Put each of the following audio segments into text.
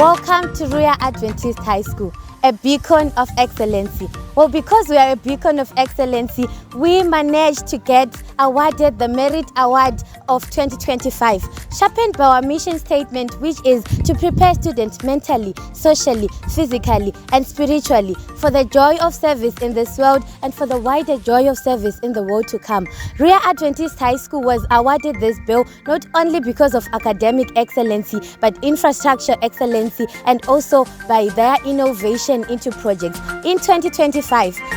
Welcome to Ruya Adventist High School, a beacon of excellency. Well, because we are a beacon of excellency, we managed to get awarded the Merit Award of 2025, sharpened by our mission statement, which is to prepare students mentally, socially, physically, and spiritually for the joy of service in this world and for the wider joy of service in the world to come. Ruya Adventist High School was awarded this bill not only because of academic excellency, but infrastructure excellency and also by their innovation into projects. In 2025,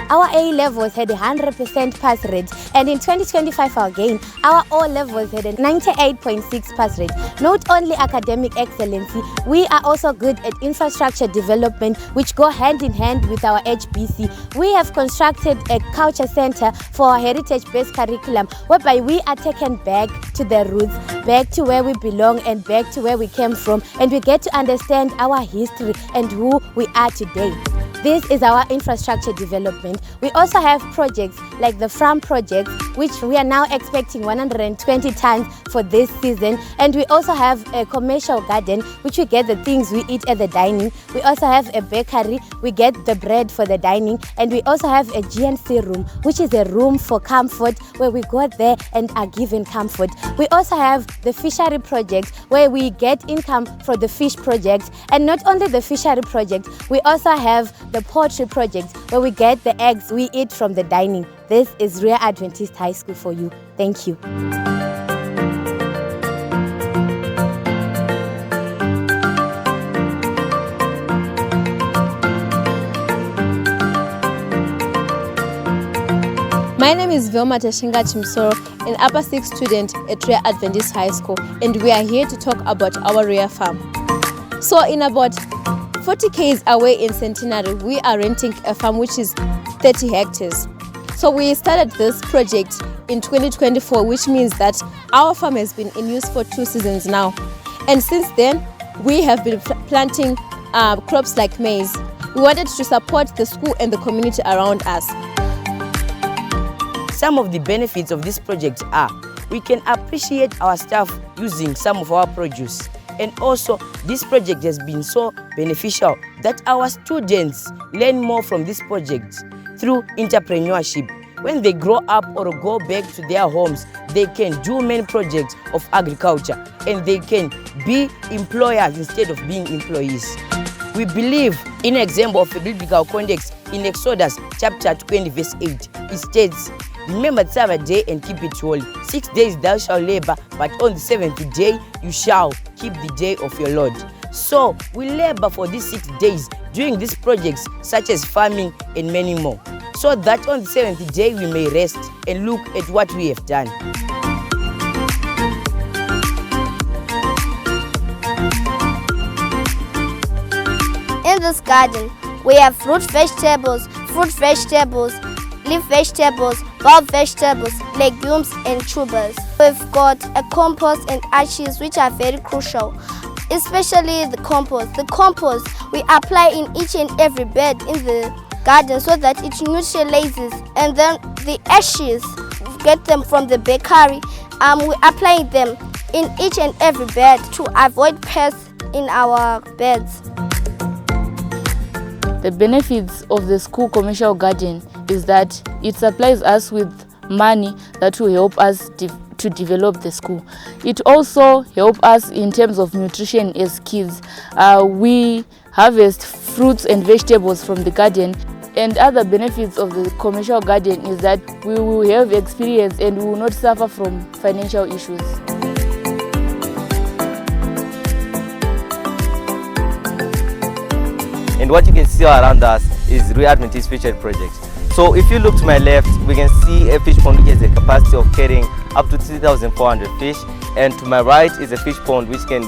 our A levels had a 100% pass rate, and in 2025 again, our O levels had a 98.6 pass rate. Not only academic excellency, we are also good at infrastructure development, which go hand in hand with our HBC. We have constructed a culture center for our heritage-based curriculum, whereby we are taken back to the roots, back to where we belong and back to where we came from, and we get to understand our history and who we are today. This is our infrastructure development. We also have projects like the Farm project, which we are now expecting 120 tons for this season. And we also have a commercial garden, which we get the things we eat at the dining. We also have a bakery, we get the bread for the dining. And we also have a GNC room, which is a room for comfort, where we go there and are given comfort. We also have the fishery project, where we get income for the fish project. And not only the fishery project, we also have the poultry project, where we get the eggs we eat from the dining. This is Ruya Adventist High School for you. Thank you. My name is Vilma Tashinga Chimsoro, an upper 6 student at Ruya Adventist High School, and we are here to talk about our Ruya farm. So in about 40 km away in Centenary, we are renting a farm which is 30 hectares. So we started this project in 2024, which means that our farm has been in use for 2 seasons now. And since then, we have been planting crops like maize. We wanted to support the school and the community around us. Some of the benefits of this project are we can appreciate our staff using some of our produce. And also, this project has been so beneficial that our students learn more from this project through entrepreneurship. When they grow up or go back to their homes, they can do many projects of agriculture and they can be employers instead of being employees. We believe in an example of a biblical context in Exodus chapter 20 verse 8. It states, "Remember the Sabbath day and keep it holy. 6 days thou shalt labor, but on the 7th day you shall keep the day of your Lord." So we labor for these 6 days doing these projects such as farming and many more, so that on the 7th day we may rest and look at what we have done. In this garden, we have fruit vegetables, leaf vegetables, bulb vegetables, legumes and tubers. We've got a compost and ashes, which are very crucial, especially the compost. The compost we apply in each and every bed in the garden so that it neutralizes, and then the ashes, get them from the bakery, we apply them in each and every bed to avoid pests in our beds. The benefits of the school commercial garden is that it supplies us with money that will help us to develop the school. It also helps us in terms of nutrition as kids. We harvest fruits and vegetables from the garden. And other benefits of the commercial garden is that we will have experience and we will not suffer from financial issues. And what you can see around us is Ruya Adventist Fishery Project. So if you look to my left, we can see a fish pond which has a capacity of carrying up to 3,400 fish, and to my right is a fish pond which can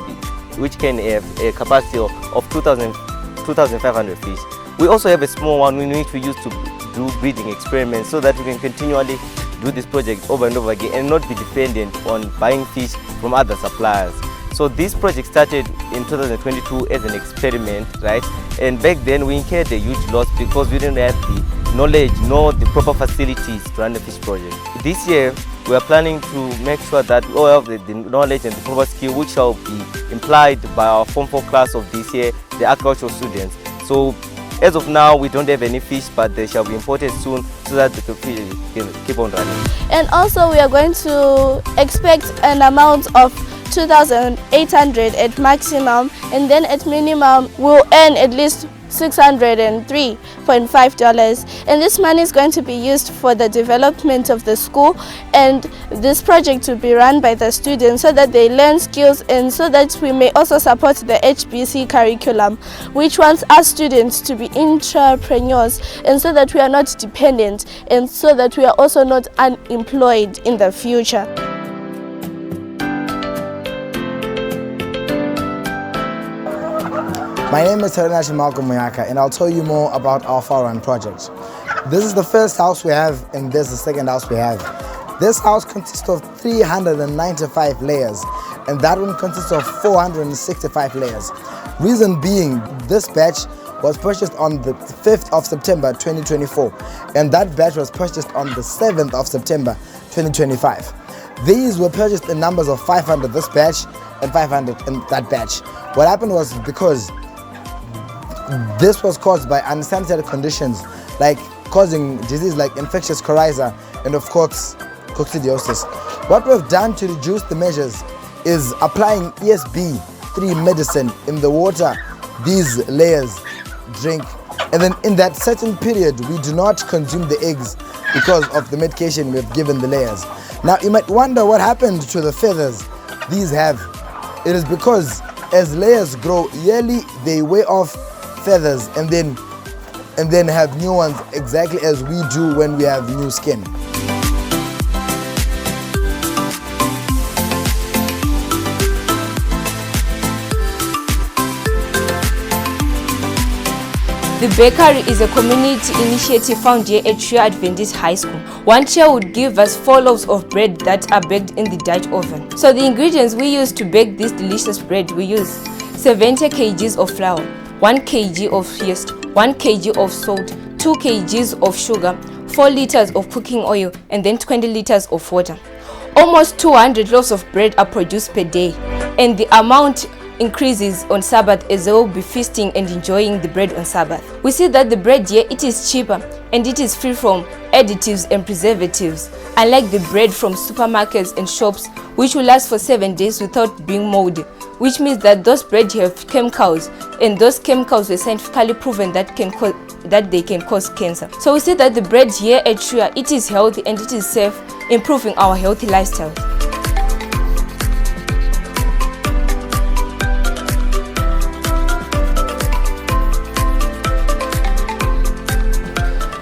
have a capacity of 2,500 fish. We also have a small one which we use to do breeding experiments so that we can continually do this project over and over again and not be dependent on buying fish from other suppliers. So this project started in 2022 as an experiment, right? And back then we incurred a huge loss because we didn't have the knowledge nor the proper facilities to run the fish project. This year we are planning to make sure that we all have the knowledge and the proper skill which shall be implied by our Form 4 class of this year, the agricultural students. So as of now, we don't have any fish, but they shall be imported soon so that the fish can keep on running. And also we are going to expect an amount of 2,800 at maximum, and then at minimum we'll earn at least $603.5, and this money is going to be used for the development of the school, and this project will be run by the students so that they learn skills and so that we may also support the HBC curriculum, which wants us students to be entrepreneurs, and so that we are not dependent, and so that we are also not unemployed in the future. My name is Terenashi Malcolm Moyaka, and I'll tell you more about our Farm project. This is the first house we have, and this is the second house we have. This house consists of 395 layers, and that one consists of 465 layers. Reason being, this batch was purchased on the 5th of September 2024, and that batch was purchased on the 7th of September 2025. These were purchased in numbers of 500 this batch and 500 in that batch. What happened was because this was caused by unsanitary conditions, like causing disease like infectious coryza and of course coccidiosis. What we've done to reduce the measures is applying ESB3 medicine in the water these layers drink, and then in that certain period we do not consume the eggs because of the medication we've given the layers. Now you might wonder what happened to the feathers these have. It is because as layers grow yearly they wear off feathers and then have new ones, exactly as we do when we have new skin. The bakery is a community initiative found here at Ruya Adventist High School. One chair would give us 4 loaves of bread that are baked in the Dutch oven. So the ingredients we use to bake this delicious bread, we use 70 kgs of flour, 1 kg of yeast, 1 kg of salt, 2 kgs of sugar, 4 liters of cooking oil, and then 20 liters of water. Almost 200 loaves of bread are produced per day, and the amount increases on Sabbath as they will be feasting and enjoying the bread on Sabbath. We see that the bread here, it is cheaper and it is free from additives and preservatives, unlike the bread from supermarkets and shops, which will last for 7 days without being moldy, which means that those bread here have chemicals, and those chemicals were scientifically proven that they can cause cancer. So we see that the bread here at Ruya, it is healthy and it is safe, improving our healthy lifestyle.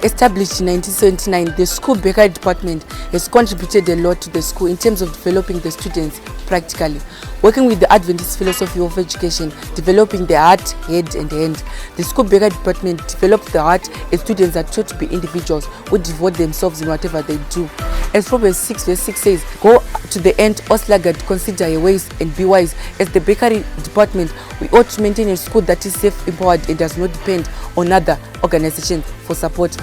Established in 1979, the school bakery department has contributed a lot to the school in terms of developing the students practically. Working with the Adventist philosophy of education, developing the heart, head and hand, the school bakery department developed the heart as students are taught to be individuals who devote themselves in whatever they do. As Proverbs 6 verse 6 says, go to the end, O sluggard, consider your ways and be wise. As the bakery department, we ought to maintain a school that is self-empowered and does not depend on other organizations for support.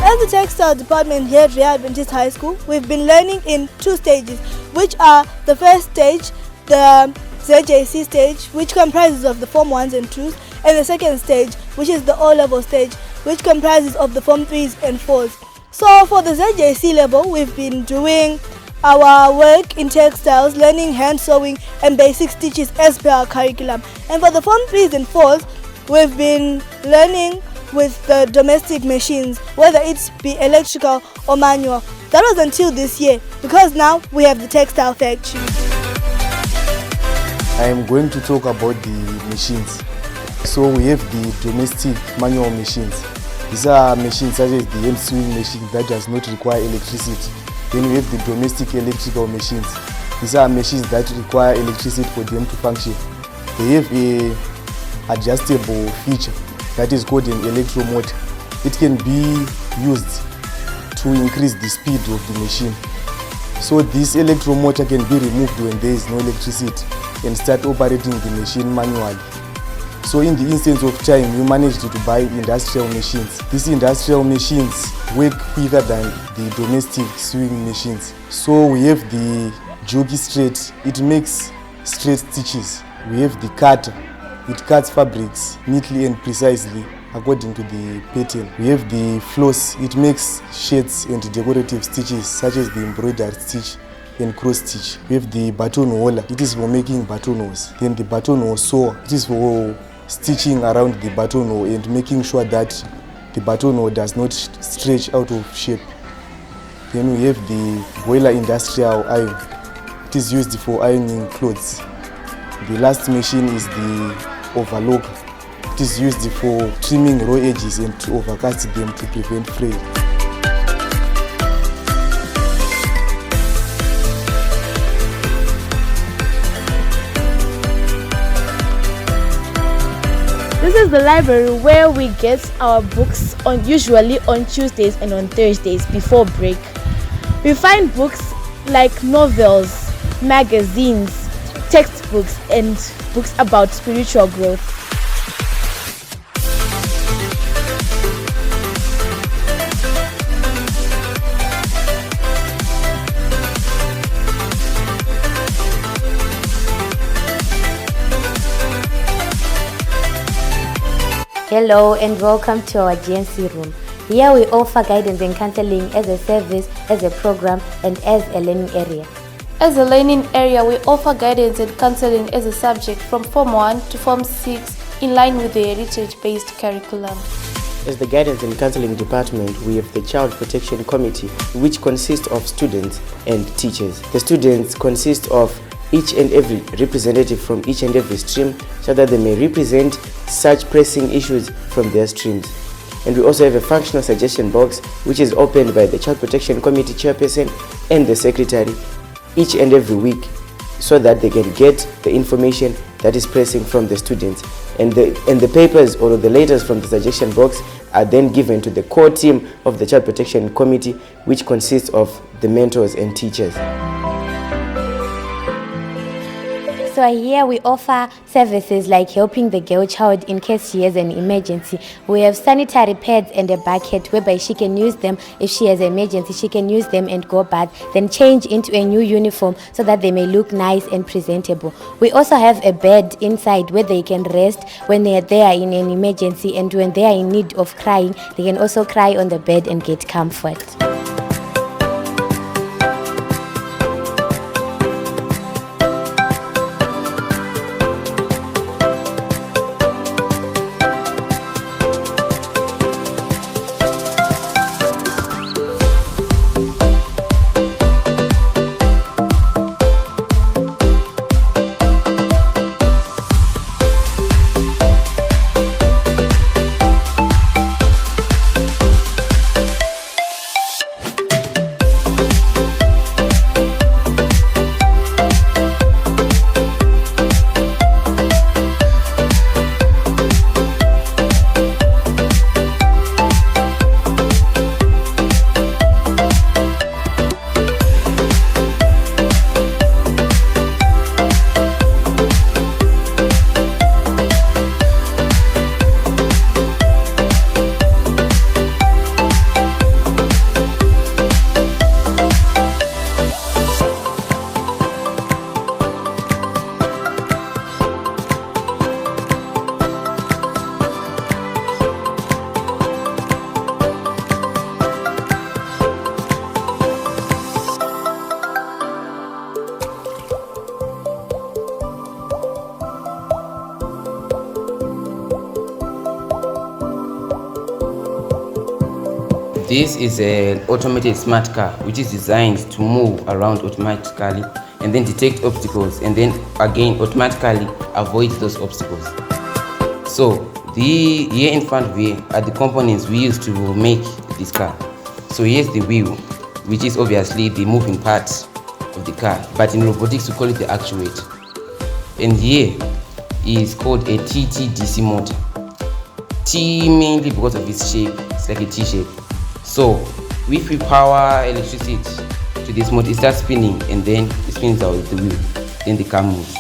As the textile department here at Ruya Adventist High School, we've been learning in 2 stages, which are the first stage, the ZJC stage, which comprises of the Form 1s and 2s, and the second stage, which is the O-level stage, which comprises of the Form 3s and 4s. So for the ZJC level, we've been doing our work in textiles, learning hand sewing and basic stitches as per our curriculum. And for the Form 3s and 4s, we've been learning with the domestic machines, whether it be electrical or manual. That was until this year, because now we have the textile factory. I am going to talk about the machines. So we have the domestic manual machines. These are machines such as the hand sewing machine that does not require electricity. Then we have the domestic electrical machines. These are machines that require electricity for them to function. They have a adjustable feature that is called an electromotor. It can be used to increase the speed of the machine. So this electromotor can be removed when there is no electricity and start operating the machine manually. So in the instance of time, we managed to buy industrial machines. These industrial machines work quicker than the domestic sewing machines. So we have the jockey straight, it makes straight stitches. We have the cutter, it cuts fabrics neatly and precisely according to the pattern. We have the floss, it makes shades and decorative stitches such as the embroidered stitch and cross stitch. We have the buttonhole, it is for making buttonholes. Then the buttonhole sewer, it is for stitching around the buttonhole and making sure that the buttonhole does not stretch out of shape. Then we have the boiler industrial iron, it is used for ironing clothes. The last machine is the overlocker. It is used for trimming raw edges and to overcast them to prevent fray. This is the library where we get our books usually on Tuesdays and on Thursdays before break. We find books like novels, magazines, textbooks, and books about spiritual growth. Hello and welcome to our GNC room. Here we offer guidance and counseling as a service, as a program, and as a learning area. As a learning area, we offer guidance and counseling as a subject from Form 1 to Form 6 in line with the heritage-based curriculum. As the Guidance and Counseling Department, we have the Child Protection Committee, which consists of students and teachers. The students consist of each and every representative from each and every stream so that they may represent such pressing issues from their streams. And we also have a functional suggestion box which is opened by the Child Protection Committee chairperson and the secretary each and every week so that they can get the information that is pressing from the students. And the papers or the letters from the suggestion box are then given to the core team of the Child Protection Committee, which consists of the mentors and teachers. So here we offer services like helping the girl child in case she has an emergency. We have sanitary pads and a bucket whereby she can use them if she has an emergency. She can use them and go bath, then change into a new uniform so that they may look nice and presentable. We also have a bed inside where they can rest when they are there in an emergency, and when they are in need of crying, they can also cry on the bed and get comfort. This is an automated smart car which is designed to move around automatically and then detect obstacles and then again automatically avoid those obstacles. So here in front of you are the components we use to make this car. So here's the wheel, which is obviously the moving part of the car, but in robotics we call it the actuator. And here is called a TT-DC motor. T mainly because of its shape, it's like a T shape. So if we power electricity to this motor, it starts spinning, and then it spins out the wheel, then the car moves.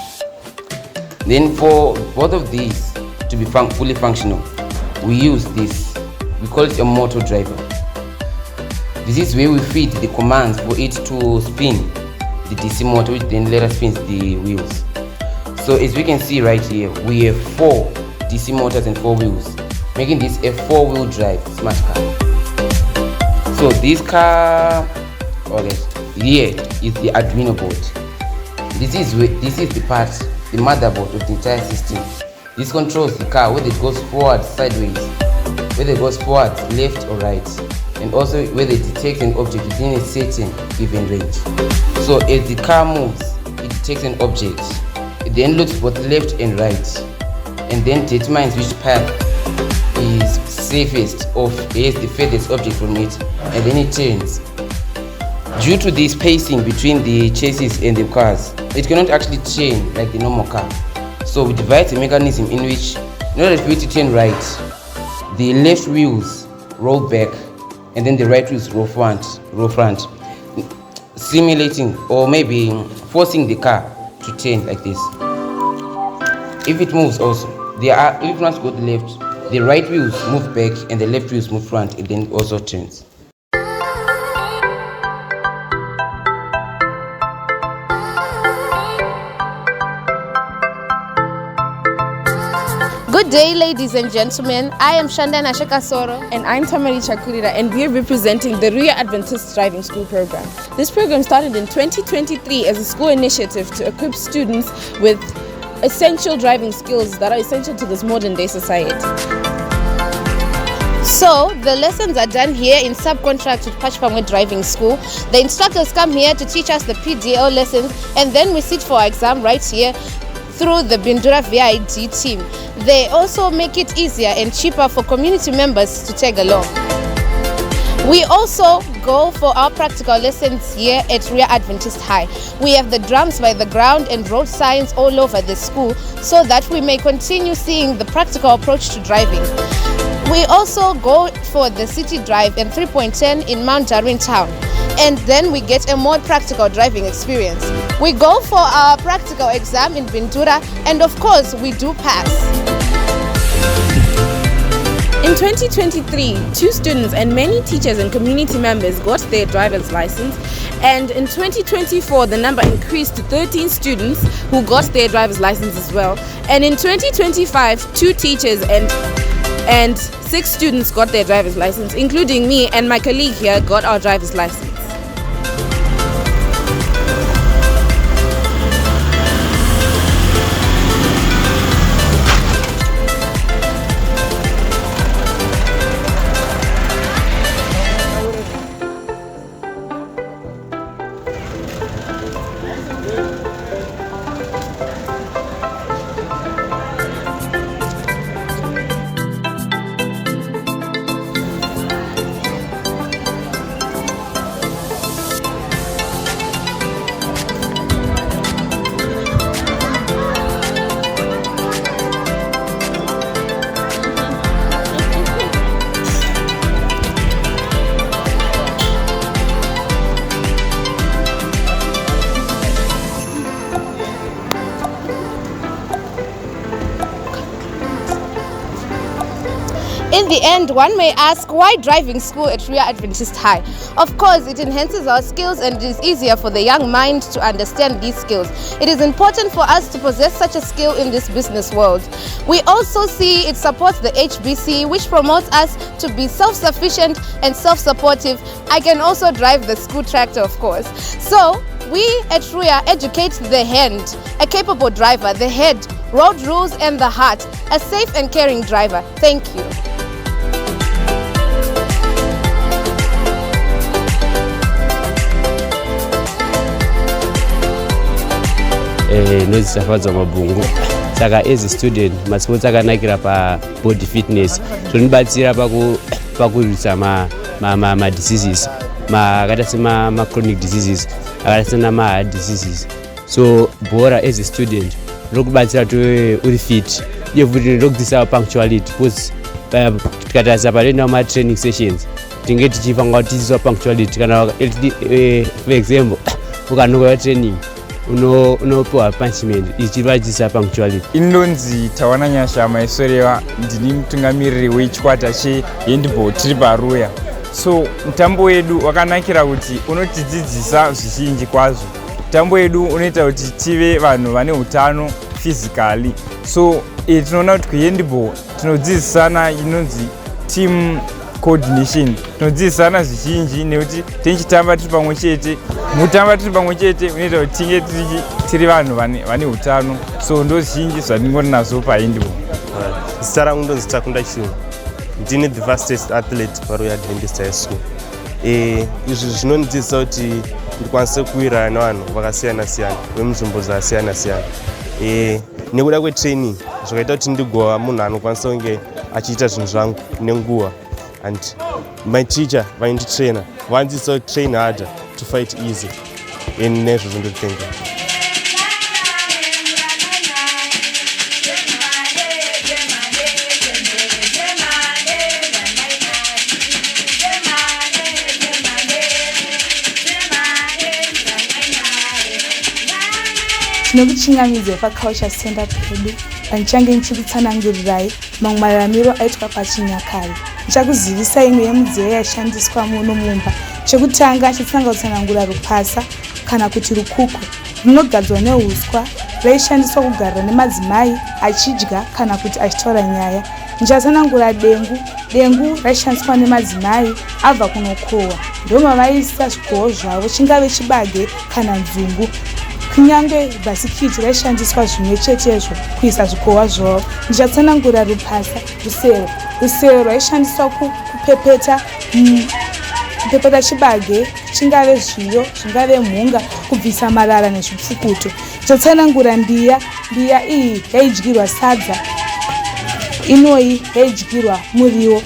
Then for both of these to be fully functional, we use this, we call it a motor driver. This is where we feed the commands for it to spin the DC motor, which then later spins the wheels. So as we can see right here, we have 4 DC motors and 4 wheels, making this a 4-wheel drive smart car. So this car, here is the Arduino board. This is the part, the motherboard of the entire system. This controls the car, whether it goes forward, sideways, whether it goes forward, left or right, and also whether it detects an object within a certain given range. So as the car moves, it detects an object. It then looks both left and right, and then determines which path is safest or has the furthest object from it, and then it turns. Due to this spacing between the chassis and the cars, it cannot actually turn like the normal car. So we devise a mechanism in which, in order for it to turn right, the left wheels roll back, and then the right wheels roll front, simulating or maybe forcing the car to turn like this. If it moves also, if it wants to go to the left, the right wheels move back and the left wheels move front, and then also turns. Good day, ladies and gentlemen. I am Shandana Shekasoro. And I'm Tamari Chakurira, and we're representing the Ruya Adventist Driving School program. This program started in 2023 as a school initiative to equip students with essential driving skills that are essential to this modern day society. So, the lessons are done here in subcontract with Pachpamwe Driving School. The instructors come here to teach us the PDL lessons, and then we sit for our exam right here through the Bindura VID team. They also make it easier and cheaper for community members to tag along. We also go for our practical lessons here at Ruya Adventist High. We have the drums by the ground and road signs all over the school so that we may continue seeing the practical approach to driving. We also go for the city drive and 3.10 in Mount Darwin town, and then we get a more practical driving experience. We go for our practical exam in Bindura, and of course we do pass. In 2023, 2 students and many teachers and community members got their driver's license, and in 2024 the number increased to 13 students who got their driver's license as well, and in 2025 2 teachers and 6 students got their driver's license, including me and my colleague here got our driver's license. In the end, one may ask, why driving school at Ruya Adventist High? Of course, it enhances our skills and it is easier for the young mind to understand these skills. It is important for us to possess such a skill in this business world. We also see it supports the HBC, which promotes us to be self-sufficient and self-supportive. I can also drive the school tractor, of course. So, we at Ruya educate the hand, a capable driver, the head, road rules and the heart, a safe and caring driver. Thank you. Nozisafadza mabhungu saka as a student masports akanakira pa body fitness zvonibatsira pakurwisa ma diseases akaita sema chronic diseases akaita sema heart diseases. So bhora as a student rokubatsira uri fit uye futi rokudzidzisa punctuality because tikatarisa panoenda ma training sessions tinge tichipanga tichiiswa punctuality kana for example ukanuka training unopiwa punishment ichivachisa punctuality. Inonzi Tawana Nyasha Maisorewa ndini mutungamiriri wechikwata chehandball tiri paRuya. So mutambo wedu wakanakira kuti unotidzidzisa zvizhinji kwazvo. Mutambo wedu unoita kuti tive vanhu vane utano physically. So tinoona kuti kuhandball tinodzidzisana inonzi team coordination. Tinodzidzisana zvizhinji nekuti tichitamba tiri pamwe chete. Mutamba tiri pamwe chete unoita kuti tinge tiri vanhu vane utano. So ndo zvizhinji zvandingori nazvo pahandball. Zita rangu ndonzi Takunda Chiu. Ndine the fastest athlete paRuya Adventist High School. Izvi zvinondidzisa kuti ndikwanise kuwira nevanhu vakasiyana siyana vemunzvimbo dzakasiyana siyana. Nekuda kwetraining zvakaita kuti ndigova munhu anokwanisa kunge achiita zvinhu zvangu nenguva. And my teacher vainditrainer vandidzisa kuti train harder to fight easy. Nezvo zvondothinka. Tinokuchingamidza paculture center pedu panichange nichikutsanangurirai mamwe mararamiro aitwa pachinyakare. Ndichakuzivisa imwe yemidziyo yaishandiswa muno mumba. Chekutanga chitsanga kutsanangura rupasa kana kuti rukuku runogadzwa neuswa raishandiswa kugarira nemadzimai achidya kana kuti achitaura nyaya. Ndichatsanangura dengu. Dengu raishandiswa nemadzimai abva kunokohwa. Ndomavaisa zvikohwo zvavo chingave chibage kana nzungu. Kunyange bhasikiti raishandiswa zvimwe chetezvo kuisa zvikohwa zvavo. Ndichatsanangura rupasa, rusero. Rusero raishandiswa kupepeta chibage, chingave zviyo, chingave mhunga, kubvisa marara nezvipfukuto. Ndichatsanangura mbiya. Mbiya iyi yaidyirwa sadza. Inoyi yaidyirwa muriwo.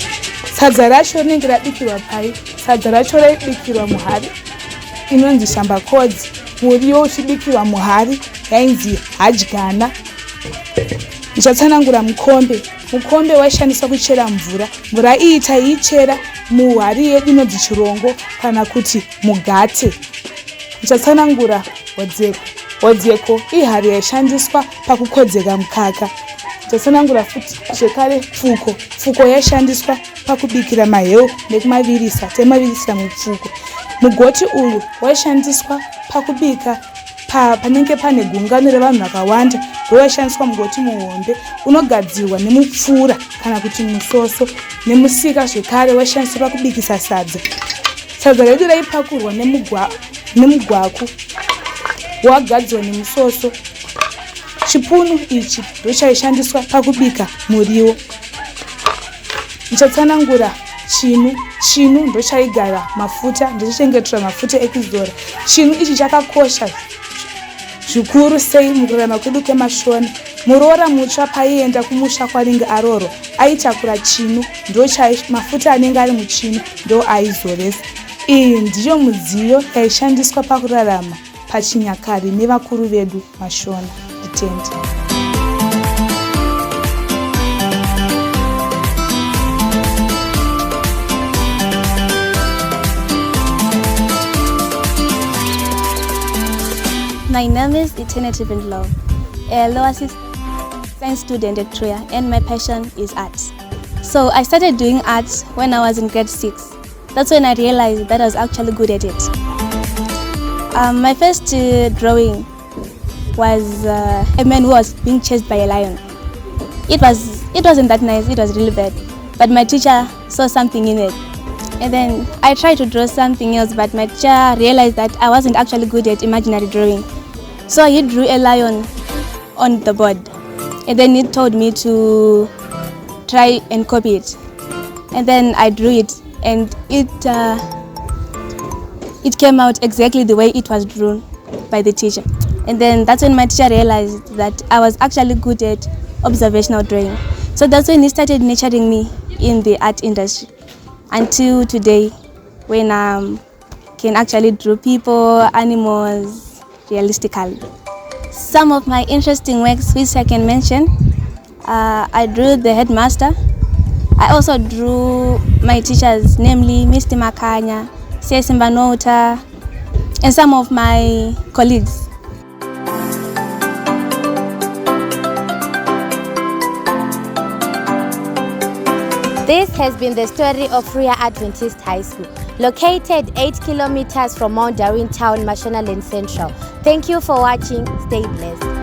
Sadza racho rinenge rabikirwa pai. Sadza racho raibikirwa muhari inonzi shambakodzi. Muriwo uchibikirwa muhari yainzi hadyana. Ndichatsanangura mukombe. Mukombe waishandiswa kuchera mvura. Mvura iyi taiichera muhari yedu inonzi chirongo kana kuti mugate. Ndichatsanangura hodzeko. Hodzeko ihari yaishandiswa pakukodzeka mukaka. Ndichatsanangura futi zvekare pfuko. Pfuko yaishandiswa pakubikira maheu nekumavirisa. Taimavirisira mupfuko. Mugoti uyu waishandiswa pakubika panenge pane gungano revanhu vakawanda. Waishandiswa mugoti muhombe unogadzirwa nemupfura kana kuti musoso. Nemusika zvekare waishandiswa pakubikisa sadza. Sadza redu raipakurwa nemugwaku wagadzirwa nemusoso. Chipunu ichi ndochaishandiswa pakubika muriwo. Ndichatsanangura chinu. Chinu ndochaigara mafuta, ndochichengeterwa mafuta ekuzora. Chinu ichi chakakosha zvikuru sei mukurarama kwedu kwemashona. Muroora mutsva paienda kumusha kwaringe aroro aitakura chinu, mafuta anenge ari muchinu ndo aizoresa. Iyi ndiyo mudziyo yaishandiswa pakurarama pachinyakare nevakuru vedu mashona. Nditende. My name is Eternity Love, a lower science student at Ruya, and my passion is art. So I started doing art when I was in grade 6. That's when I realized that I was actually good at it. My first drawing was a man who was being chased by a lion. It wasn't that nice, it was really bad. But my teacher saw something in it. And then I tried to draw something else, but my teacher realized that I wasn't actually good at imaginary drawing. So he drew a lion on the board. And then he told me to try and copy it. And then I drew it, and it came out exactly the way it was drawn by the teacher. And then that's when my teacher realized that I was actually good at observational drawing. So that's when he started nurturing me in the art industry. Until today, when I can actually draw people, animals, realistically. Some of my interesting works which I can mention, I drew the headmaster. I also drew my teachers, namely Mr. Makanya, C.S. Mbanota, and some of my colleagues. This has been the story of Ruya Adventist High School, located 8 kilometers from Mount Darwin Town, Mashonaland Central. Thank you for watching. Stay blessed.